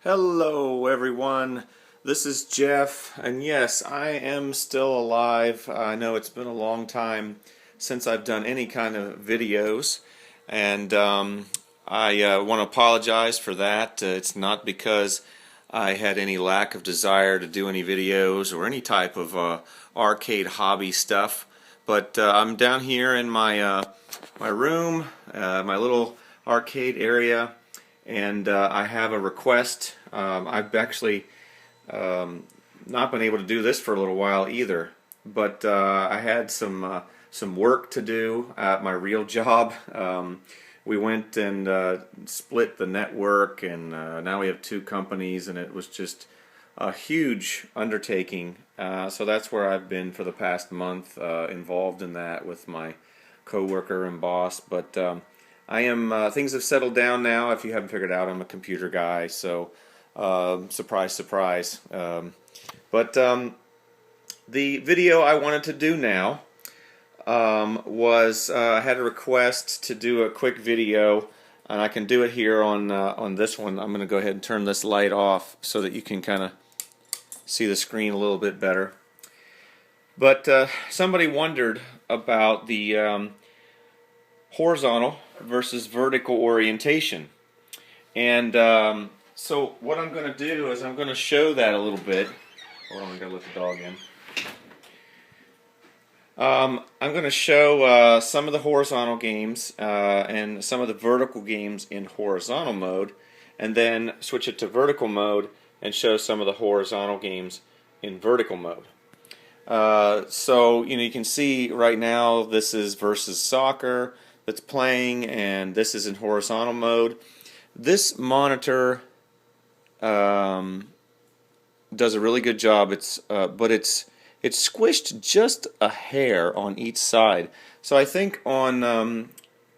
Hello everyone, this is Jeff, and yes, I am still alive. I know it's been a long time since I've done any kind of videos, and I want to apologize for that. It's not because I had any lack of desire to do any videos or any type of arcade hobby stuff, but I'm down here in my room, my little arcade area, and I have a request. I've actually not been able to do this for a little while either, but I had some work to do at my real job. We went and split the network, and now we have two companies, and it was just a huge undertaking. So that's where I've been for the past month, involved in that with my coworker and boss. But I am things have settled down now. If you haven't figured out, I'm a computer guy, so surprise, surprise. But the video I wanted to do now was I had a request to do a quick video, and I can do it here on this one. I'm going to go ahead and turn this light off so that you can kind of see the screen a little bit better. But somebody wondered about the horizontal versus vertical orientation, and so what I'm going to do is I'm going to show that a little bit. Hold on, I got to let the dog in. I'm going to show some of the horizontal games and some of the vertical games in horizontal mode, and then switch it to vertical mode and show some of the horizontal games in vertical mode. So you can see right now this is versus soccer that's playing, and this is in horizontal mode. This monitor does a really good job. But it's squished just a hair on each side. So I think on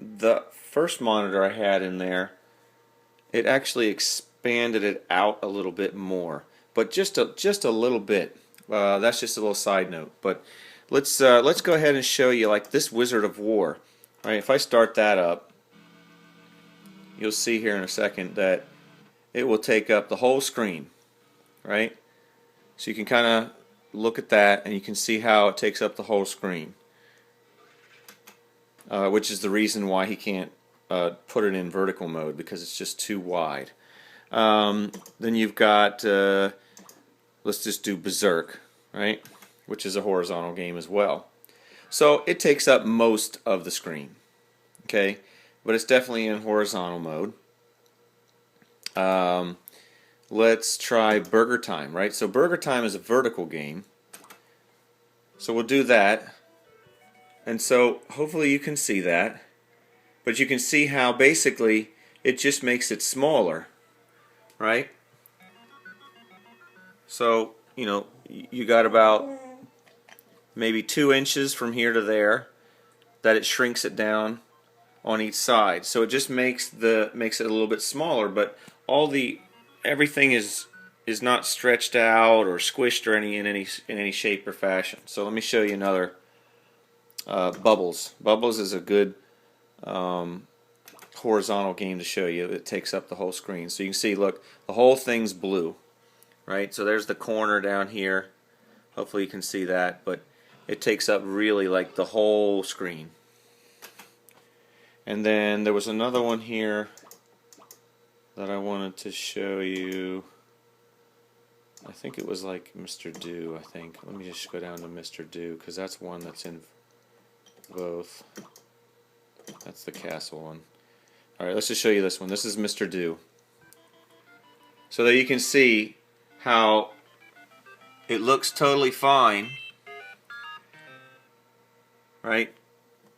the first monitor I had in there, it actually expanded it out a little bit more, but just a little bit. That's just a little side note. But let's go ahead and show you like this Wizard of War. All right, if I start that up, you'll see here in a second that it will take up the whole screen, right? So you can kind of look at that, and you can see how it takes up the whole screen, which is the reason why he can't put it in vertical mode, because it's just too wide. Then you've got, let's just do Berserk, right? Which is a horizontal game as well. So it takes up most of the screen, okay? But it's definitely in horizontal mode. Let's try Burger Time, right? So Burger Time is a vertical game. So we'll do that. And so hopefully you can see that. But you can see how basically it just makes it smaller, right? So, you got about maybe 2 inches from here to there that it shrinks it down on each side. So it just makes it a little bit smaller, but everything is not stretched out or squished or in any shape or fashion. So let me show you another Bubbles. Bubbles is a good horizontal game to show you. It takes up the whole screen. So you can see, look, the whole thing's blue, right? So there's the corner down here. Hopefully you can see that, but it takes up really like the whole screen. And then there was another one here that I wanted to show you. I think it was like Mr. Do, I think. Let me just go down to Mr. Do, because that's one that's in both. That's the castle one. Alright, let's just show you this one. This is Mr. Do. So that you can see how it looks totally fine, right?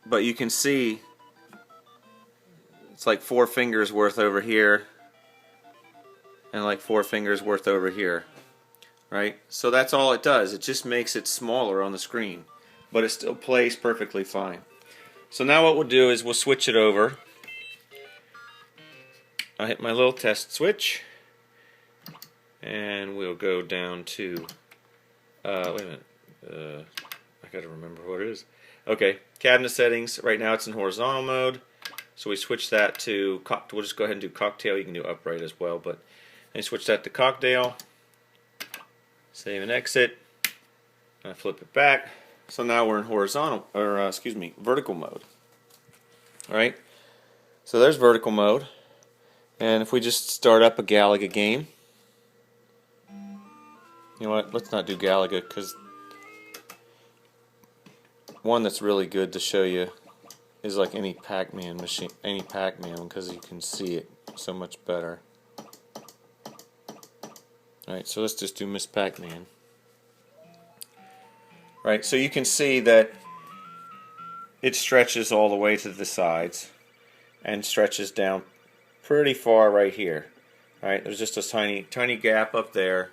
But you can see it's like 4 fingers worth over here and like 4 fingers worth over here, right? So that's all it does. It just makes it smaller on the screen, but it still plays perfectly fine. So now what we'll do is we'll switch it over. I hit my little test switch, and we'll go down to wait a minute, I gotta remember what it is. Okay, cabinet settings. Right now it's in horizontal mode, so we switch that to we'll just go ahead and do cocktail. You can do upright as well, but And switch that to cocktail. Save and exit. And I flip it back. So now we're in horizontal, or excuse me, vertical mode. All right. So there's vertical mode. And if we just start up a Galaga game, you know what? Let's not do Galaga, because one that's really good to show you is like any Pac-Man machine, any Pac-Man, because you can see it so much better. Alright, so let's just do Miss Pac-Man. Right, so you can see that it stretches all the way to the sides and stretches down pretty far right here. Alright, there's just a tiny gap up there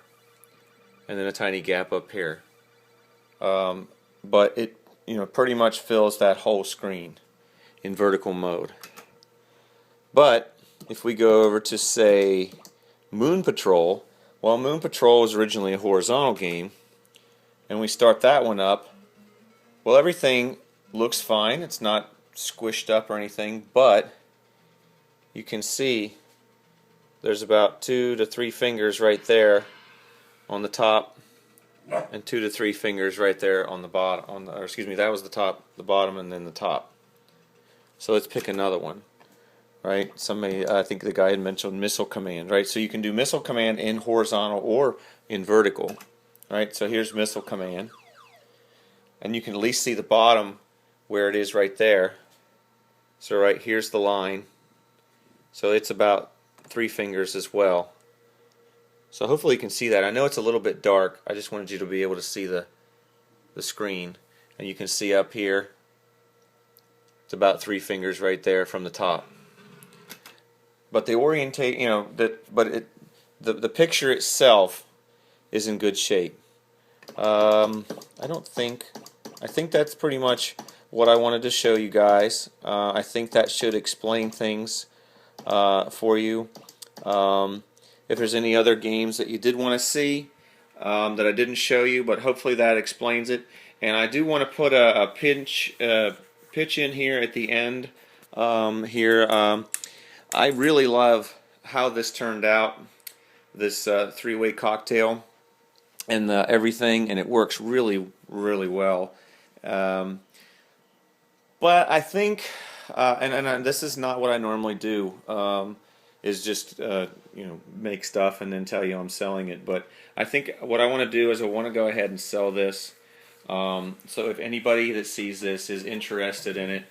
and then a tiny gap up here. But it, you know, pretty much fills that whole screen in vertical mode. But if we go over to, say, Moon Patrol, well, Moon Patrol was originally a horizontal game, and we start that one up, well, everything looks fine. It's not squished up or anything, but you can see there's about 2 to 3 fingers right there on the top, and 2 to 3 fingers right there on the bottom. Or excuse me, that was the top, the bottom, and then the top. So let's pick another one. Right? Somebody, I think the guy had mentioned Missile Command. Right? So you can do Missile Command in horizontal or in vertical. Right? So here's Missile Command, and you can at least see the bottom where it is right there. So right here's the line. So it's about 3 fingers as well. So hopefully you can see that. I know it's a little bit dark. I just wanted you to be able to see the screen. And you can see up here, it's about 3 fingers right there from the top. But the orientate, you know, the picture itself is in good shape. I think that's pretty much what I wanted to show you guys. I think that should explain things for you. If there's any other games that you did want to see that I didn't show you, but hopefully that explains it. And I do want to put a pitch in here at the end. I really love how this turned out, this three-way cocktail and everything, and it works really, really well. But I think, and this is not what I normally do, is just make stuff and then tell you I'm selling it. But I think what I want to do is I want to go ahead and sell this. So if anybody that sees this is interested in it,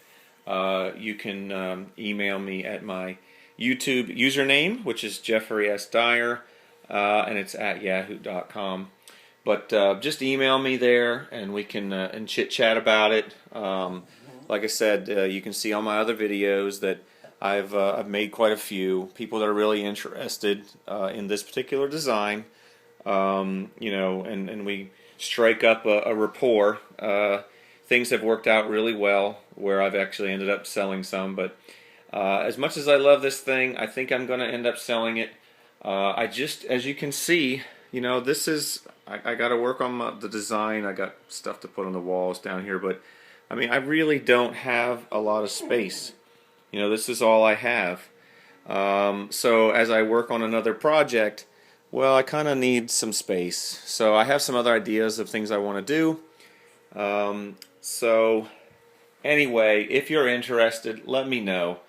you can email me at my YouTube username, which is Jeffrey S. Dyer, and it's at yahoo.com. But just email me there, and we can and chit-chat about it. Like I said, you can see on my other videos that I've made quite a few. People that are really interested in this particular design, and we strike up a rapport. Things have worked out really well where I've actually ended up selling some. But as much as I love this thing, I think I'm going to end up selling it. As you can see, this is, I got to work on the design. I got stuff to put on the walls down here, but I mean, I really don't have a lot of space. This is all I have. So as I work on another project, well, I kind of need some space. So I have some other ideas of things I want to do. So anyway, if you're interested, let me know.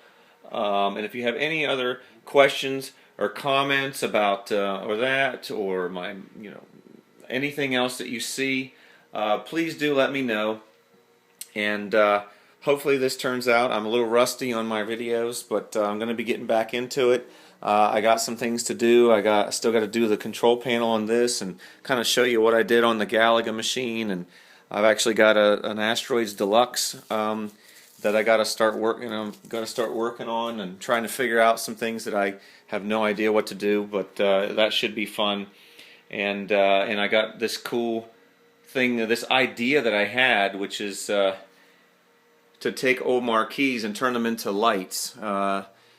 And if you have any other questions or comments about or my, anything else that you see, please do let me know. And hopefully this turns out. I'm a little rusty on my videos, but I'm going to be getting back into it. I got some things to do. I still got to do the control panel on this and kind of show you what I did on the Galaga machine. And I've actually got an Asteroids Deluxe that I got to start working on and trying to figure out some things that I have no idea what to do. But that should be fun. And I got this cool thing, this idea that I had, which is to take old marquees and turn them into lights.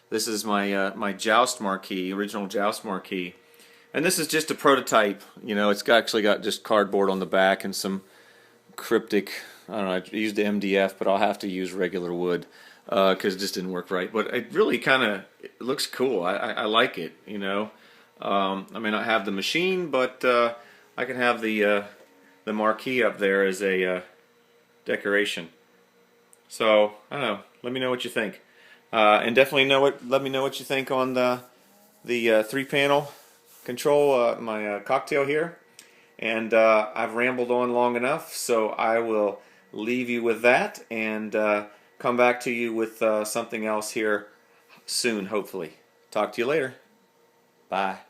This is my Joust marquee, original Joust marquee, and this is just a prototype. It's actually got just cardboard on the back and some cryptic. I don't know. I used the MDF, but I'll have to use regular wood because it just didn't work right. But it really kind of looks cool. I like it. I may not have the machine, but I can have the marquee up there as a decoration. So I don't know. Let me know what you think, and definitely let me know what you think on the 3-panel control, my cocktail here. And I've rambled on long enough, so I will leave you with that and come back to you with something else here soon, hopefully. Talk to you later. Bye.